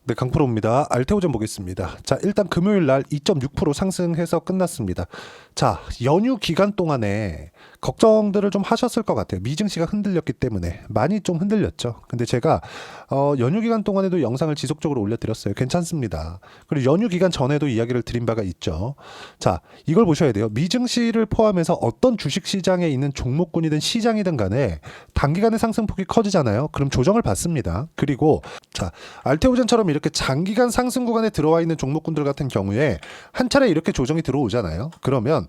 네, 강프로입니다. 알테오젠 보겠습니다. 자, 일단 금요일 날 2.6% 상승해서 끝났습니다. 자, 연휴 기간 동안에 걱정들을 좀 하셨을 것 같아요. 미증시가 흔들렸기 때문에 많이 좀 흔들렸죠. 근데 제가 연휴 기간 동안에도 영상을 지속적으로 올려드렸어요. 괜찮습니다. 그리고 연휴 기간 전에도 이야기를 드린 바가 있죠. 자, 이걸 보셔야 돼요. 미증시를 포함해서 어떤 주식시장에 있는 종목군이든 시장이든 간에 단기간에 상승폭이 커지잖아요. 그럼 조정을 받습니다. 그리고 자, 알테오젠처럼 이렇게 장기간 상승 구간에 들어와 있는 종목군들 같은 경우에 한 차례 이렇게 조정이 들어오잖아요. 그러면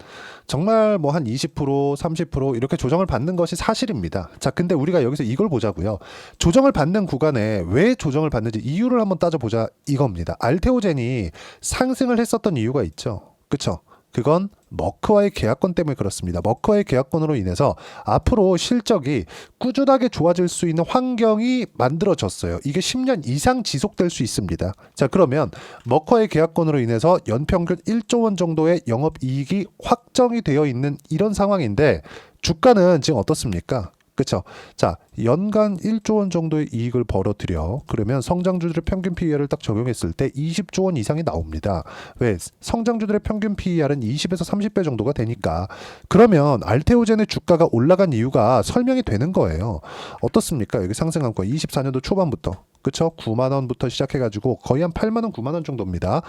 정말 뭐 한 20%, 30% 이렇게 조정을 받는 것이 사실입니다. 자, 근데 우리가 여기서 이걸 보자고요. 조정을 받는 구간에 왜 조정을 받는지 이유를 한번 따져보자 이겁니다. 알테오젠이 상승을 했었던 이유가 있죠. 그쵸? 그건 머크와의 계약권 때문에 그렇습니다. 머크와의 계약권으로 인해서 앞으로 실적이 꾸준하게 좋아질 수 있는 환경이 만들어졌어요. 이게 10년 이상 지속될 수 있습니다. 자, 그러면 머크와의 계약권으로 인해서 연평균 1조 원 정도의 영업이익이 확정이 되어 있는 이런 상황인데 주가는 지금 어떻습니까? 그쵸? 자, 연간 1조 원 정도의 이익을 벌어들여 그러면 성장주들의 평균 PER을 딱 적용했을 때 20조 원 이상이 나옵니다. 왜? 성장주들의 평균 PER은 20에서 30배 정도가 되니까. 그러면 알테오젠의 주가가 올라간 이유가 설명이 되는 거예요. 어떻습니까? 여기 상승한 거 24년도 초반부터 그쵸? 9만 원부터 시작해가지고 거의 한 8만 원, 9만 원 정도입니다.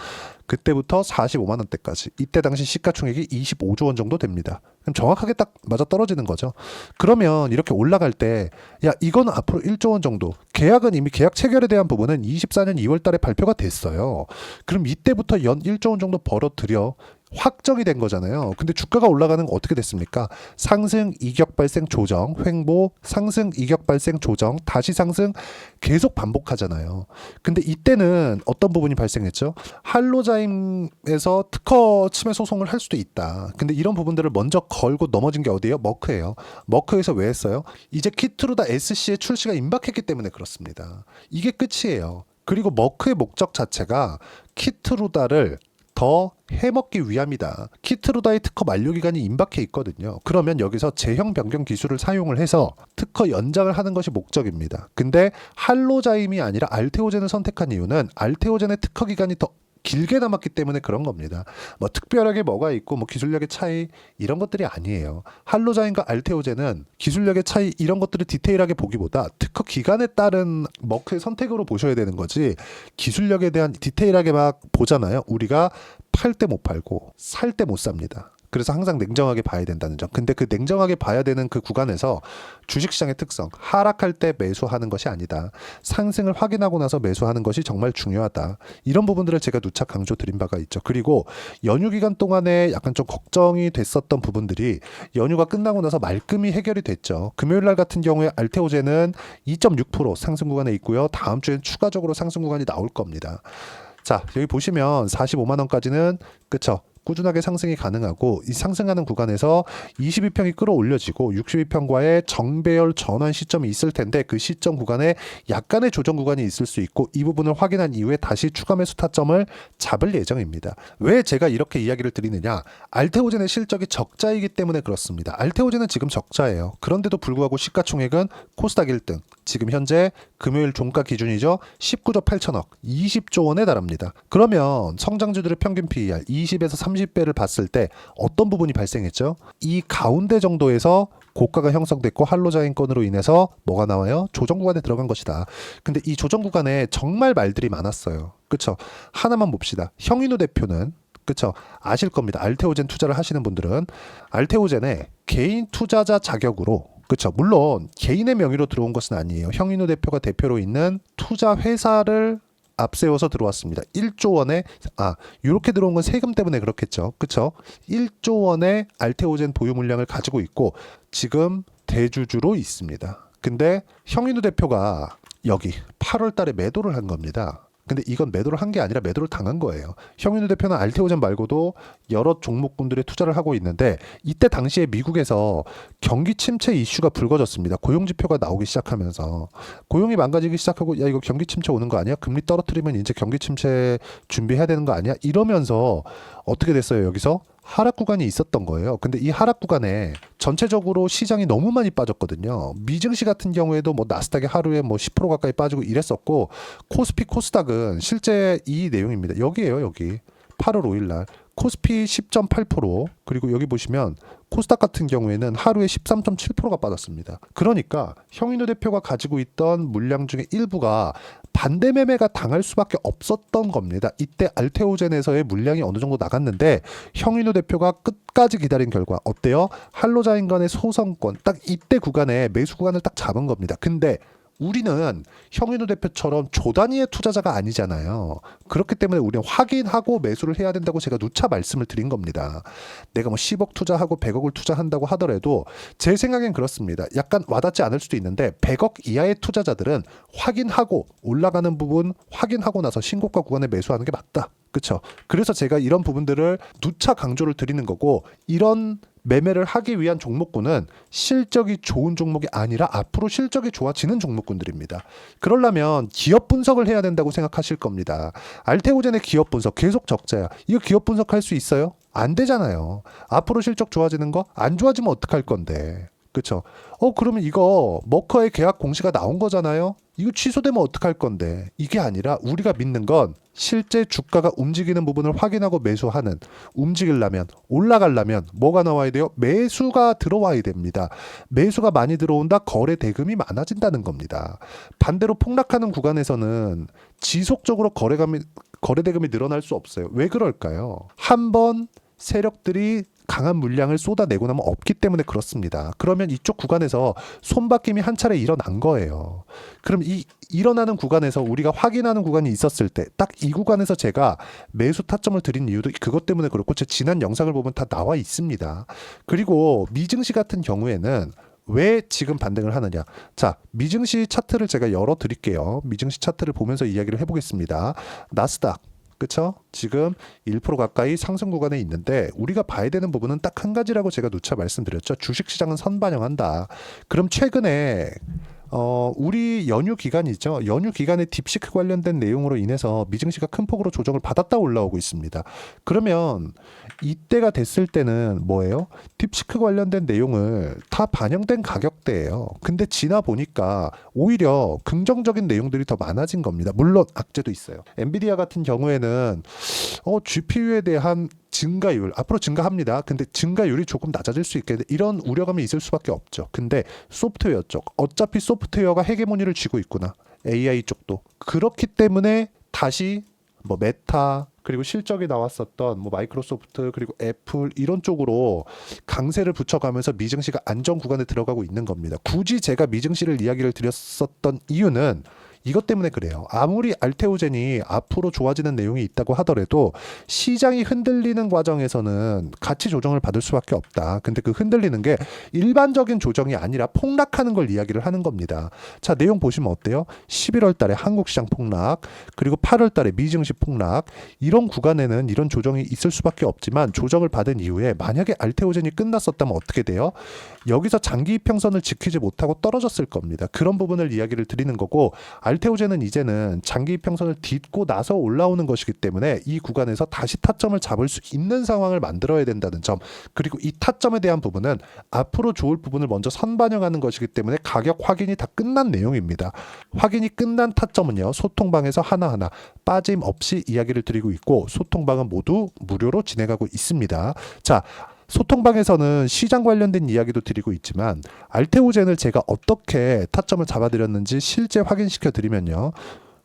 그때부터 45만 원대까지. 이때 당시 시가총액이 25조 원 정도 됩니다. 그럼 정확하게 딱 맞아 떨어지는 거죠. 그러면 이렇게 올라갈 때, 야, 이건 앞으로 1조 원 정도. 계약은 이미 계약 체결에 대한 부분은 24년 2월 달에 발표가 됐어요. 그럼 이때부터 연 1조 원 정도 벌어들여. 확정이 된 거잖아요. 근데 주가가 올라가는 건 어떻게 됐습니까? 상승, 이격 발생, 조정, 횡보, 상승, 이격 발생, 조정, 다시 상승 계속 반복하잖아요. 근데 이때는 어떤 부분이 발생했죠? 할로자임에서 특허 침해 소송을 할 수도 있다. 근데 이런 부분들을 먼저 걸고 넘어진 게 어디예요? 머크예요. 머크에서 왜 했어요? 이제 키트루다 SC의 출시가 임박했기 때문에 그렇습니다. 이게 끝이에요. 그리고 머크의 목적 자체가 키트루다를 더 해먹기 위함이다. 키트루다의 특허 만료기간이 임박해 있거든요. 그러면 여기서 제형 변경 기술을 사용을 해서 특허 연장을 하는 것이 목적입니다. 근데 할로자임이 아니라 알테오젠을 선택한 이유는 알테오젠의 특허 기간이 더 길게 남았기 때문에 그런 겁니다. 뭐 특별하게 뭐가 있고 뭐 기술력의 차이 이런 것들이 아니에요. 할로자임과 알테오젠은 기술력의 차이 이런 것들을 디테일하게 보기보다 특허 기간에 따른 머크의 선택으로 보셔야 되는 거지 기술력에 대한 디테일하게 막 보잖아요. 우리가 팔 때 못 팔고 살 때 못 삽니다. 그래서 항상 냉정하게 봐야 된다는 점. 근데 그 냉정하게 봐야 되는 그 구간에서 주식시장의 특성, 하락할 때 매수하는 것이 아니다. 상승을 확인하고 나서 매수하는 것이 정말 중요하다. 이런 부분들을 제가 누차 강조 드린 바가 있죠. 그리고 연휴 기간 동안에 약간 좀 걱정이 됐었던 부분들이 연휴가 끝나고 나서 말끔히 해결이 됐죠. 금요일 날 같은 경우에 알테오젠은 2.6% 상승 구간에 있고요. 다음 주엔 추가적으로 상승 구간이 나올 겁니다. 자, 여기 보시면 45만 원까지는 그쵸? 꾸준하게 상승이 가능하고 이 상승하는 구간에서 22평이 끌어올려지고 62평과의 정배열 전환 시점이 있을 텐데 그 시점 구간에 약간의 조정 구간이 있을 수 있고 이 부분을 확인한 이후에 다시 추가 매수 타점을 잡을 예정입니다. 왜 제가 이렇게 이야기를 드리느냐? 알테오젠의 실적이 적자이기 때문에 그렇습니다. 알테오젠은 지금 적자예요. 그런데도 불구하고 시가총액은 코스닥 1등. 지금 현재 금요일 종가 기준이죠. 19조 8천억, 20조 원에 달합니다. 그러면 성장주들의 평균 PER 20에서 30배를 봤을 때 어떤 부분이 발생했죠? 이 가운데 정도에서 고가가 형성됐고 할로자임권으로 인해서 뭐가 나와요? 조정 구간에 들어간 것이다. 근데 이 조정 구간에 정말 말들이 많았어요. 그쵸? 하나만 봅시다. 형인우 대표는 그쵸? 아실 겁니다. 알테오젠 투자를 하시는 분들은 알테오젠의 개인 투자자 자격으로 그렇죠. 물론 개인의 명의로 들어온 것은 아니에요. 형인우 대표가 대표로 있는 투자 회사를 앞세워서 들어왔습니다. 1조 원에 이렇게 들어온 건 세금 때문에 그렇겠죠. 그렇죠? 1조 원의 알테오젠 보유 물량을 가지고 있고 지금 대주주로 있습니다. 근데 형인우 대표가 여기 8월 달에 매도를 한 겁니다. 근데 이건 매도를 한 게 아니라 매도를 당한 거예요. 형인우 대표는 알테오젠 말고도 여러 종목군들에 투자를 하고 있는데 이때 당시에 미국에서 경기 침체 이슈가 불거졌습니다. 고용 지표가 나오기 시작하면서 고용이 망가지기 시작하고 야 이거 경기 침체 오는 거 아니야? 금리 떨어뜨리면 이제 경기 침체 준비해야 되는 거 아니야? 이러면서 어떻게 됐어요? 여기서 하락 구간이 있었던 거예요. 근데 이 하락 구간에 전체적으로 시장이 너무 많이 빠졌거든요. 미증시 같은 경우에도 뭐 나스닥이 하루에 뭐 10% 가까이 빠지고 이랬었고, 코스피 코스닥은 실제 이 내용입니다. 여기에요, 여기. 8월 5일 날 코스피 10.8%, 그리고 여기 보시면 코스닥 같은 경우에는 하루에 13.7%가 빠졌습니다. 그러니까 형인호 대표가 가지고 있던 물량 중에 일부가 반대 매매가 당할 수밖에 없었던 겁니다. 이때 알테오젠에서의 물량이 어느 정도 나갔는데 형인호 대표가 끝까지 기다린 결과 어때요? 한로자인 간의 소선권, 딱 이때 구간에 매수 구간을 딱 잡은 겁니다. 근데 우리는 형인호 대표처럼 조단위의 투자자가 아니잖아요. 그렇기 때문에 우리는 확인하고 매수를 해야 된다고 제가 누차 말씀을 드린 겁니다. 내가 뭐 10억 투자하고 100억을 투자한다고 하더라도 제 생각엔 그렇습니다. 약간 와닿지 않을 수도 있는데 100억 이하의 투자자들은 확인하고 올라가는 부분 확인하고 나서 신고가 구간에 매수하는 게 맞다. 그렇죠? 그래서 제가 이런 부분들을 누차 강조를 드리는 거고, 이런 매매를 하기 위한 종목군은 실적이 좋은 종목이 아니라 앞으로 실적이 좋아지는 종목군들입니다. 그러려면 기업 분석을 해야 된다고 생각하실 겁니다. 알테오젠의 기업 분석 계속 적자야. 이거 기업 분석할 수 있어요? 안 되잖아요. 앞으로 실적 좋아지는 거 안 좋아지면 어떡할 건데. 그쵸? 그러면 이거 머커의 계약 공시가 나온 거잖아요? 이거 취소되면 어떡할 건데. 이게 아니라 우리가 믿는 건 실제 주가가 움직이는 부분을 확인하고 매수하는, 움직이려면, 올라가려면 뭐가 나와야 돼요? 매수가 들어와야 됩니다. 매수가 많이 들어온다, 거래 대금이 많아진다는 겁니다. 반대로 폭락하는 구간에서는 지속적으로 거래 대금이 늘어날 수 없어요. 왜 그럴까요? 한번 세력들이 강한 물량을 쏟아내고 나면 없기 때문에 그렇습니다. 그러면 이쪽 구간에서 손바뀜이 한 차례 일어난 거예요. 그럼 이 일어나는 구간에서 우리가 확인하는 구간이 있었을 때 딱 이 구간에서 제가 매수 타점을 드린 이유도 그것 때문에 그렇고, 제 지난 영상을 보면 다 나와 있습니다. 그리고 미증시 같은 경우에는 왜 지금 반등을 하느냐. 자, 미증시 차트를 제가 열어 드릴게요. 미증시 차트를 보면서 이야기를 해보겠습니다. 나스닥, 그쵸? 지금 1% 가까이 상승 구간에 있는데 우리가 봐야 되는 부분은 딱 한 가지라고 제가 누차 말씀드렸죠. 주식시장은 선반영한다. 그럼 최근에 우리 연휴 기간이죠. 연휴 기간에 딥시크 관련된 내용으로 인해서 미증시가 큰 폭으로 조정을 받았다 올라오고 있습니다. 그러면 이때가 됐을 때는 뭐예요? 딥시크 관련된 내용을 다 반영된 가격대예요. 근데 지나 보니까 오히려 긍정적인 내용들이 더 많아진 겁니다. 물론 악재도 있어요. 엔비디아 같은 경우에는 GPU에 대한 증가율 앞으로 증가합니다. 근데 증가율이 조금 낮아질 수 있게, 이런 우려감이 있을 수밖에 없죠. 근데 소프트웨어 쪽, 어차피 소프트웨어가 헤게모니를 쥐고 있구나. AI 쪽도. 그렇기 때문에 다시 뭐 메타, 그리고 실적이 나왔었던 뭐 마이크로소프트, 그리고 애플, 이런 쪽으로 강세를 붙여가면서 미증시가 안정 구간에 들어가고 있는 겁니다. 굳이 제가 미증시를 이야기를 드렸었던 이유는 이것 때문에 그래요. 아무리 알테오젠이 앞으로 좋아지는 내용이 있다고 하더라도 시장이 흔들리는 과정에서는 가치 조정을 받을 수밖에 없다. 근데 그 흔들리는 게 일반적인 조정이 아니라 폭락하는 걸 이야기를 하는 겁니다. 자, 내용 보시면 어때요? 11월 달에 한국 시장 폭락, 그리고 8월 달에 미증시 폭락, 이런 구간에는 이런 조정이 있을 수밖에 없지만, 조정을 받은 이후에 만약에 알테오젠이 끝났었다면 어떻게 돼요? 여기서 장기 이평선을 지키지 못하고 떨어졌을 겁니다. 그런 부분을 이야기를 드리는 거고, 알테오젠은 이제는 장기 이평선을 딛고 나서 올라오는 것이기 때문에 이 구간에서 다시 타점을 잡을 수 있는 상황을 만들어야 된다는 점, 그리고 이 타점에 대한 부분은 앞으로 좋을 부분을 먼저 선반영하는 것이기 때문에 가격 확인이 다 끝난 내용입니다. 확인이 끝난 타점은요, 소통방에서 하나하나 빠짐없이 이야기를 드리고 있고, 소통방은 모두 무료로 진행하고 있습니다. 자, 소통방에서는 시장 관련된 이야기도 드리고 있지만, 알테오젠을 제가 어떻게 타점을 잡아드렸는지 실제 확인시켜 드리면요.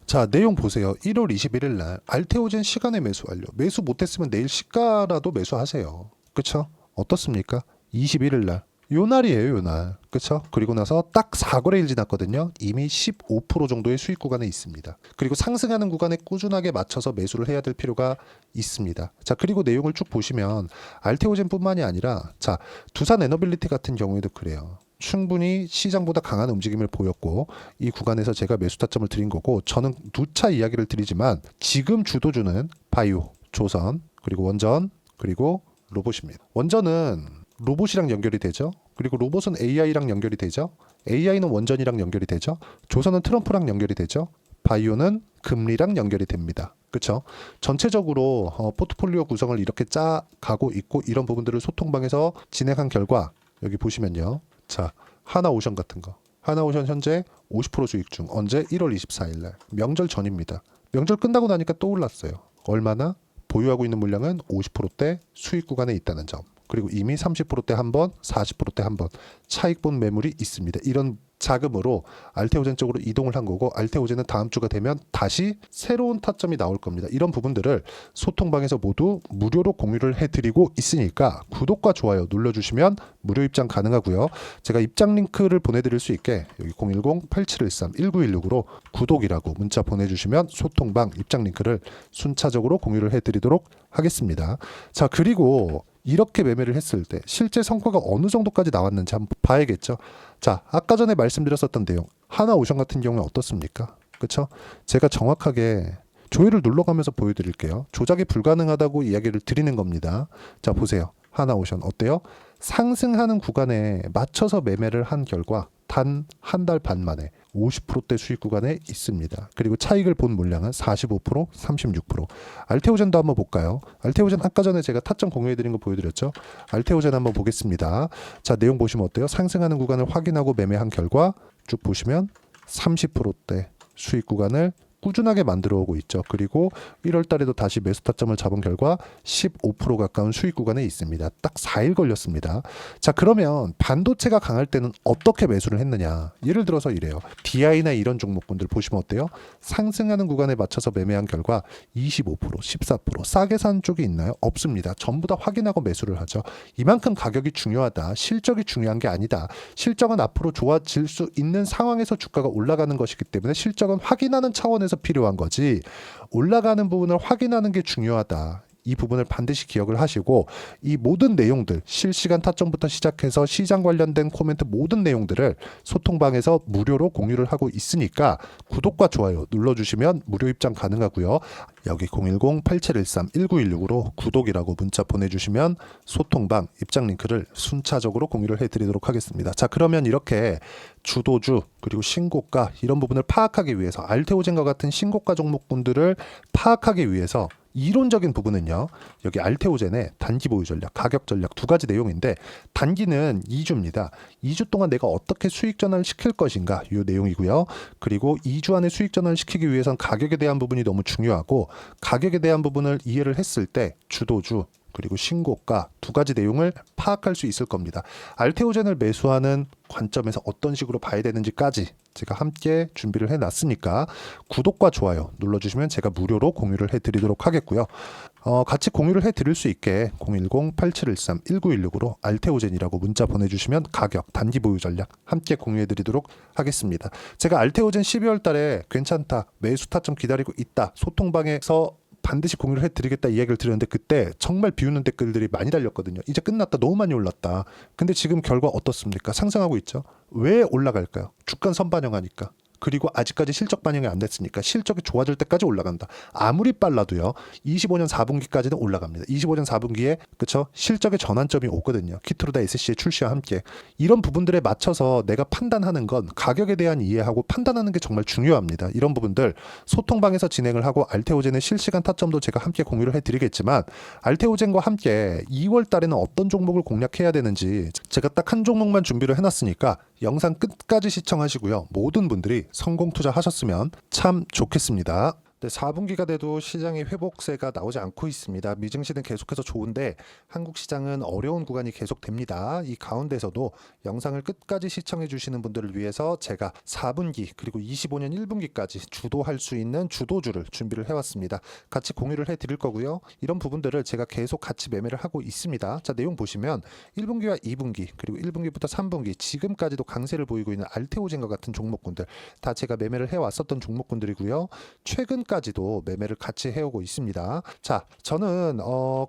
자, 내용 보세요. 1월 21일 날 알테오젠 시간에 매수 완료. 매수 못했으면 내일 시가라도 매수하세요. 그쵸? 어떻습니까? 21일 날. 요 날이에요, 요 날. 그쵸? 그리고 나서 딱 4거래일 지났거든요. 이미 15% 정도의 수익 구간에 있습니다. 그리고 상승하는 구간에 꾸준하게 맞춰서 매수를 해야 될 필요가 있습니다. 자, 그리고 내용을 쭉 보시면 알테오젠 뿐만이 아니라, 자, 두산 에너빌리티 같은 경우에도 그래요. 충분히 시장보다 강한 움직임을 보였고, 이 구간에서 제가 매수 타점을 드린 거고, 저는 누차 이야기를 드리지만 지금 주도주는 바이오, 조선, 그리고 원전, 그리고 로봇입니다. 원전은 로봇이랑 연결이 되죠. 그리고 로봇은 AI랑 연결이 되죠. AI는 원전이랑 연결이 되죠. 조선은 트럼프랑 연결이 되죠. 바이오는 금리랑 연결이 됩니다. 그쵸? 전체적으로 포트폴리오 구성을 이렇게 짜 가고 있고 이런 부분들을 소통방에서 진행한 결과 여기 보시면요. 자, 하나오션 같은 거. 하나오션 현재 50% 수익 중. 언제? 1월 24일 날. 명절 전입니다. 명절 끝나고 나니까 또 올랐어요. 얼마나? 보유하고 있는 물량은 50%대 수익 구간에 있다는 점. 그리고 이미 30%대 한 번, 40%대 한 번 차익 본 매물이 있습니다. 이런 자금으로 알테오젠 쪽으로 이동을 한 거고 알테오젠은 다음 주가 되면 다시 새로운 타점이 나올 겁니다. 이런 부분들을 소통방에서 모두 무료로 공유를 해드리고 있으니까 구독과 좋아요 눌러주시면 무료 입장 가능하고요. 제가 입장 링크를 보내드릴 수 있게 여기 010-8713-1916으로 구독이라고 문자 보내주시면 소통방 입장 링크를 순차적으로 공유를 해드리도록 하겠습니다. 자, 그리고 이렇게 매매를 했을 때 실제 성과가 어느 정도까지 나왔는지 한번 봐야겠죠. 자, 아까 전에 말씀드렸었던 내용 하나오션 같은 경우는 어떻습니까? 그렇죠? 제가 정확하게 조회를 눌러가면서 보여드릴게요. 조작이 불가능하다고 이야기를 드리는 겁니다. 자, 보세요. 하나오션 어때요? 상승하는 구간에 맞춰서 매매를 한 결과 단 한 달 반 만에 50%대 수익 구간에 있습니다. 그리고 차익을 본 물량은 45%, 36%. 알테오젠도 한번 볼까요? 알테오젠 아까 전에 제가 타점 공유해드린 거 보여드렸죠? 알테오젠 한번 보겠습니다. 자, 내용 보시면 어때요? 상승하는 구간을 확인하고 매매한 결과 쭉 보시면 30%대 수익 구간을 꾸준하게 만들어 오고 있죠. 그리고 1월 달에도 다시 매수 타점을 잡은 결과 15% 가까운 수익 구간에 있습니다. 딱 4일 걸렸습니다. 자, 그러면 반도체가 강할 때는 어떻게 매수를 했느냐? 예를 들어서 이래요. DI나 이런 종목군들 보시면 어때요? 상승하는 구간에 맞춰서 매매한 결과 25%, 14% 싸게 산 쪽이 있나요? 없습니다. 전부 다 확인하고 매수를 하죠. 이만큼 가격이 중요하다. 실적이 중요한 게 아니다. 실적은 앞으로 좋아질 수 있는 상황에서 주가가 올라가는 것이기 때문에 실적은 확인하는 차원에서 필요한 거지 올라가는 부분을 확인하는 게 중요하다. 이 부분을 반드시 기억을 하시고 이 모든 내용들 실시간 타점부터 시작해서 시장 관련된 코멘트 모든 내용들을 소통방에서 무료로 공유를 하고 있으니까 구독과 좋아요 눌러주시면 무료 입장 가능하고요. 여기 010-8713-1916으로 구독이라고 문자 보내주시면 소통방 입장 링크를 순차적으로 공유를 해드리도록 하겠습니다. 자, 그러면 이렇게 주도주 그리고 신고가 이런 부분을 파악하기 위해서 알테오젠과 같은 신고가 종목군들을 파악하기 위해서 이론적인 부분은요. 여기 알테오젠의 단기 보유 전략, 가격 전략 두 가지 내용인데 단기는 2주입니다. 2주 동안 내가 어떻게 수익 전환을 시킬 것인가 이 내용이고요. 그리고 2주 안에 수익 전환을 시키기 위해선 가격에 대한 부분이 너무 중요하고 가격에 대한 부분을 이해를 했을 때 주도주 그리고 신고가 두 가지 내용을 파악할 수 있을 겁니다. 알테오젠을 매수하는 관점에서 어떤 식으로 봐야 되는지까지 제가 함께 준비를 해놨으니까 구독과 좋아요 눌러주시면 제가 무료로 공유를 해드리도록 하겠고요. 같이 공유를 해드릴 수 있게 010-8713-1916으로 알테오젠이라고 문자 보내주시면 가격, 단기 보유 전략 함께 공유해드리도록 하겠습니다. 제가 알테오젠 12월 달에 괜찮다, 매수 타점 기다리고 있다, 소통방에서 반드시 공유를 해드리겠다 이야기를 드렸는데 그때 정말 비웃는 댓글들이 많이 달렸거든요. 이제 끝났다. 너무 많이 올랐다. 근데 지금 결과 어떻습니까? 상승하고 있죠. 왜 올라갈까요? 주가 선반영하니까. 그리고 아직까지 실적 반영이 안 됐으니까 실적이 좋아질 때까지 올라간다. 아무리 빨라도요. 25년 4분기까지는 올라갑니다. 25년 4분기에 그쵸? 실적의 전환점이 오거든요. 키트루다 SC의 출시와 함께. 이런 부분들에 맞춰서 내가 판단하는 건 가격에 대한 이해하고 판단하는 게 정말 중요합니다. 이런 부분들 소통방에서 진행을 하고 알테오젠의 실시간 타점도 제가 함께 공유를 해드리겠지만 알테오젠과 함께 2월 달에는 어떤 종목을 공략해야 되는지 제가 딱 한 종목만 준비를 해놨으니까 영상 끝까지 시청하시고요. 모든 분들이 성공 투자하셨으면 참 좋겠습니다. 네, 4분기가 돼도 시장의 회복세가 나오지 않고 있습니다. 미증시는 계속해서 좋은데 한국 시장은 어려운 구간이 계속됩니다. 이 가운데서도 영상을 끝까지 시청해 주시는 분들을 위해서 제가 4분기 그리고 25년 1분기까지 주도할 수 있는 주도주를 준비를 해왔습니다. 같이 공유를 해드릴 거고요. 이런 부분들을 제가 계속 같이 매매를 하고 있습니다. 자, 내용 보시면 1분기와 2분기 그리고 1분기부터 3분기 지금까지도 강세를 보이고 있는 알테오젠과 같은 종목군들 다 제가 매매를 해왔었던 종목군들이고요. 최근까지도 매매를 같이 해오고 있습니다. 자, 저는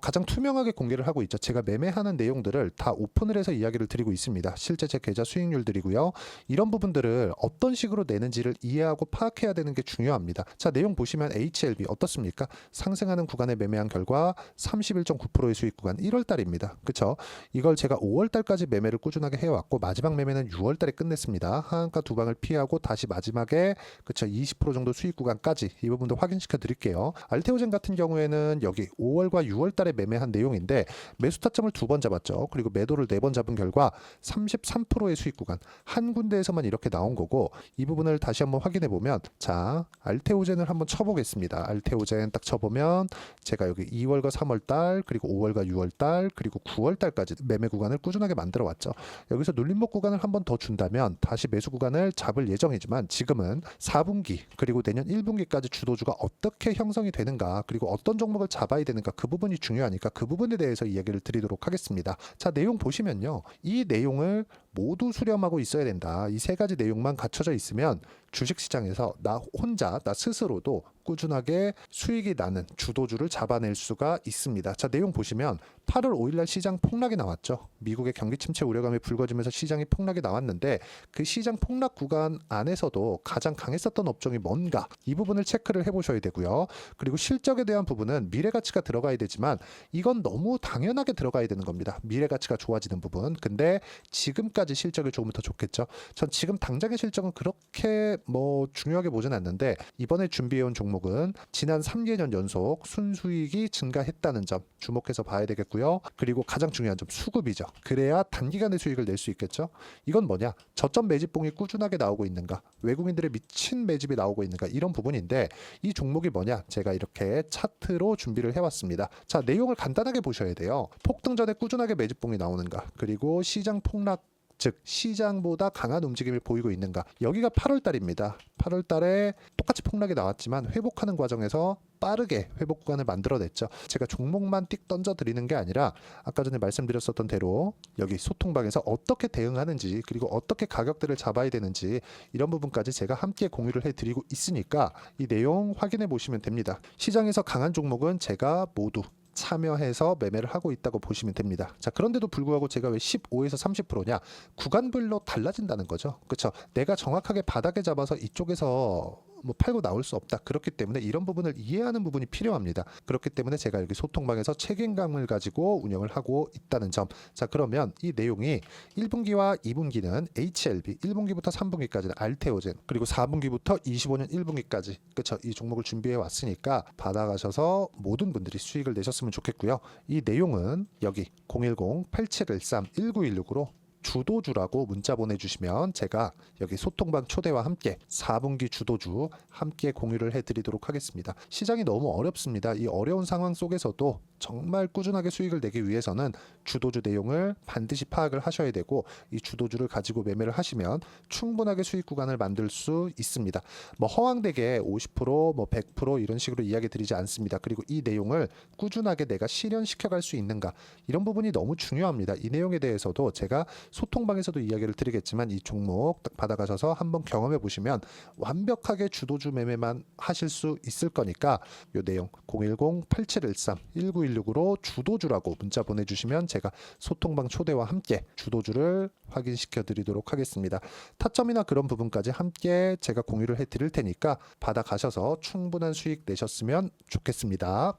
가장 투명하게 공개를 하고 있죠. 제가 매매하는 내용들을 다 오픈을 해서 이야기를 드리고 있습니다. 실제 제 계좌 수익률들이고요. 이런 부분들을 어떤 식으로 내는지를 이해하고 파악해야 되는 게 중요합니다. 자, 내용 보시면 HLB 어떻습니까? 상승하는 구간에 매매한 결과 31.9%의 수익 구간 1월 달입니다. 그쵸? 이걸 제가 5월 달까지 매매를 꾸준하게 해왔고 마지막 매매는 6월 달에 끝냈습니다. 하한가 두 방을 피하고 다시 마지막에 그쵸? 20% 정도 수익 구간까지 이 부분 부분도 확인시켜 드릴게요. 알테오젠 같은 경우에는 여기 5월과 6월 달에 매매한 내용인데 매수 타점을 2번 잡았죠. 그리고 매도를 4번 잡은 결과 33%의 수익 구간 한 군데에서만 이렇게 나온 거고, 이 부분을 다시 한번 확인해 보면, 자, 알테오젠을 한번 쳐보겠습니다. 알테오젠 딱 쳐보면 제가 여기 2월과 3월 달, 그리고 5월과 6월 달, 그리고 9월 달까지 매매 구간을 꾸준하게 만들어 왔죠. 여기서 눌림목 구간을 한 번 더 준다면 다시 매수 구간을 잡을 예정이지만, 지금은 4분기 그리고 내년 1분기까지 주도주가 어떻게 형성이 되는가, 그리고 어떤 종목을 잡아야 되는가, 그 부분이 중요하니까 그 부분에 대해서 이야기를 드리도록 하겠습니다. 자, 내용 보시면요, 이 내용을 모두 수렴하고 있어야 된다. 이 세 가지 내용만 갖춰져 있으면 주식시장에서 나 혼자, 나 스스로도 꾸준하게 수익이 나는 주도주를 잡아낼 수가 있습니다. 자, 내용 보시면 8월 5일날 시장 폭락이 나왔죠. 미국의 경기 침체 우려감이 불거지면서 시장이 폭락이 나왔는데, 그 시장 폭락 구간 안에서도 가장 강했었던 업종이 뭔가, 이 부분을 체크를 해보셔야 되고요. 그리고 실적에 대한 부분은 미래가치가 들어가야 되지만 이건 너무 당연하게 들어가야 되는 겁니다. 미래가치가 좋아지는 부분. 근데 지금까지 실적이 조금 더 좋겠죠. 전 지금 당장의 실적은 그렇게 중요하게 보진 않는데, 이번에 준비해온 종목은 지난 3개년 연속 순수익이 증가했다는 점 주목해서 봐야 되겠고요. 그리고 가장 중요한 점, 수급이죠. 그래야 단기간에 수익을 낼 수 있겠죠. 이건 뭐냐, 저점 매집봉이 꾸준하게 나오고 있는가, 외국인들의 미친 매집이 나오고 있는가, 이런 부분인데, 이 종목이 뭐냐, 제가 이렇게 차트로 준비를 해왔습니다. 자, 내용을 간단하게 보셔야 돼요. 폭등 전에 꾸준하게 매집봉이 나오는가, 그리고 시장 폭락, 즉 시장보다 강한 움직임을 보이고 있는가. 여기가 8월 달입니다. 8월 달에 똑같이 폭락이 나왔지만 회복하는 과정에서 빠르게 회복 구간을 만들어냈죠. 제가 종목만 띡 던져 드리는 게 아니라 아까 전에 말씀드렸었던 대로 여기 소통방에서 어떻게 대응하는지, 그리고 어떻게 가격들을 잡아야 되는지, 이런 부분까지 제가 함께 공유를 해드리고 있으니까 이 내용 확인해 보시면 됩니다. 시장에서 강한 종목은 제가 모두 참여해서 매매를 하고 있다고 보시면 됩니다. 자, 그런데도 불구하고 제가 왜 15에서 30%냐? 구간별로 달라진다는 거죠. 그렇죠? 내가 정확하게 바닥에 잡아서 이쪽에서 팔고 나올 수 없다. 그렇기 때문에 이런 부분을 이해하는 부분이 필요합니다. 그렇기 때문에 제가 여기 소통방에서 책임감을 가지고 운영을 하고 있다는 점. 자, 그러면 이 내용이 1분기와 2분기는 HLB, 1분기부터 3분기까지는 알테오젠, 그리고 4분기부터 25년 1분기까지, 그렇죠? 이 종목을 준비해 왔으니까 받아가셔서 모든 분들이 수익을 내셨으면 좋겠고요. 이 내용은 여기 010-8713-1916으로 주도주라고 문자 보내주시면 제가 여기 소통방 초대와 함께 4분기 주도주 함께 공유를 해드리도록 하겠습니다. 시장이 너무 어렵습니다. 이 어려운 상황 속에서도 정말 꾸준하게 수익을 내기 위해서는 주도주 내용을 반드시 파악을 하셔야 되고, 이 주도주를 가지고 매매를 하시면 충분하게 수익 구간을 만들 수 있습니다. 허황되게 50%, 100% 이런 식으로 이야기 드리지 않습니다. 그리고 이 내용을 꾸준하게 내가 실현시켜 갈 수 있는가, 이런 부분이 너무 중요합니다. 이 내용에 대해서도 제가 소통방에서도 이야기를 드리겠지만, 이 종목 딱 받아가셔서 한번 경험해 보시면 완벽하게 주도주 매매만 하실 수 있을 거니까, 이 내용 010-8713-1916으로 주도주라고 문자 보내주시면 제가 소통방 초대와 함께 주도주를 확인시켜 드리도록 하겠습니다. 타점이나 그런 부분까지 함께 제가 공유를 해 드릴 테니까 받아가셔서 충분한 수익 내셨으면 좋겠습니다.